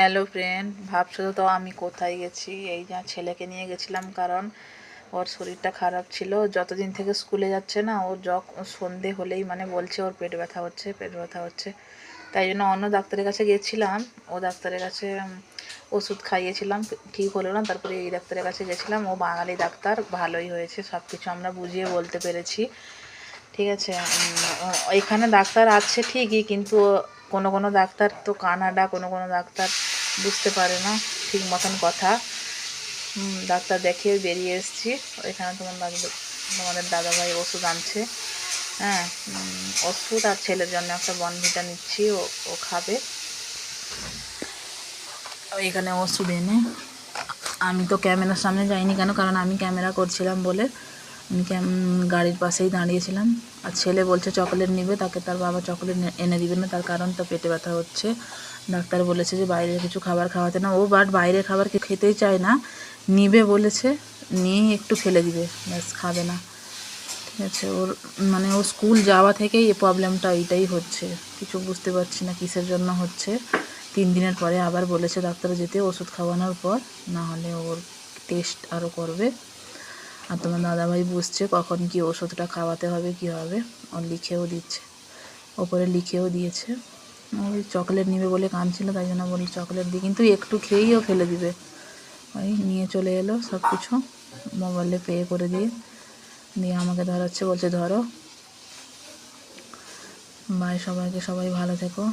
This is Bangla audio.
হ্যালো ফ্রেন্ড, ভাবছো তো আমি কোথায় গেছি? এই যা ছেলেকে নিয়ে গেছিলাম, কারণ ওর শরীরটা খারাপ ছিল। যতদিন থেকে স্কুলে যাচ্ছে না, ওর সন্ধে হলেই মানে বলছে ওর পেট ব্যথা হচ্ছে, পেট ব্যথা হচ্ছে। তাই জন্য অন্য ডাক্তারের কাছে গেছিলাম। ও ডাক্তারের কাছে ওষুধ খাইয়েছিলাম, ঠিক হলো না। তারপরে এই ডাক্তারের কাছে গেছিলাম, ও বাঙালি ডাক্তার, ভালোই হয়েছে। সব কিছু আমরা বুঝিয়ে বলতে পেরেছি, ঠিক আছে। এখানে ডাক্তার আছে ঠিকই, কিন্তু কোনো কোনো ডাক্তার তো কানাডা, কোনো কোনো ডাক্তার বুঝতে পারে না ঠিক মতন কথা। ডাক্তার দেখিয়ে বেরিয়ে এসেছি। এখানে তোমাদের দাদাভাই ওষুধ আনছে। হ্যাঁ, ওষুধ আর ছেলের জন্য একটা বনভিটা নিচ্ছি, ও খাবে। এখানে ওষুধ এনে আমি তো ক্যামেরার সামনে যাইনি, কেন? কারণ আমি ক্যামেরা করছিলাম বলে আমি গাড়ির পাশেই দাঁড়িয়েছিলাম। আর ছেলে বলছে চকলেট নিবে, তাকে তার বাবা চকলেট এনে দিবে না, তার কারণ তার পেটে ব্যথা হচ্ছে। ডাক্তার বলেছে যে বাইরের কিছু খাবার খাওয়াতে না। ও বাইরের খাবার খেতেই চায় না, নিবে বলেছে, নিয়ে একটু ফেলে দিবে, ব্যাস খাবে না, ঠিক আছে। ও স্কুল যাওয়া থেকেই এই প্রবলেমটা এইটাই হচ্ছে। কিছু বুঝতে পারছি না কিসের জন্য হচ্ছে। 3 দিনের পরে আবার বলেছে ডাক্তার যেতে, ওষুধ খাওয়ানোর পর, না হলে ওর টেস্ট আরও করবে। আর তোমার দাদাভাই বুঝছে কখন কি ওষুধটা খাওয়াতে হবে, কি হবে। ও লিখেও দিচ্ছে, ওপরে লিখেও দিয়েছে। ওই চকলেট নিবে বলে কাঁদছিল, তাই জন্য বলি চকলেট দিই, কিন্তু একটু খেয়েই ও ফেলে দিবে। ওই নিয়ে চলে এলো সব কিছু মোবাইলে পে করে দিয়ে আমাকে ধরাচ্ছে, বলছে ধরো। বাই সবাইকে, সবাই ভালো থেকো।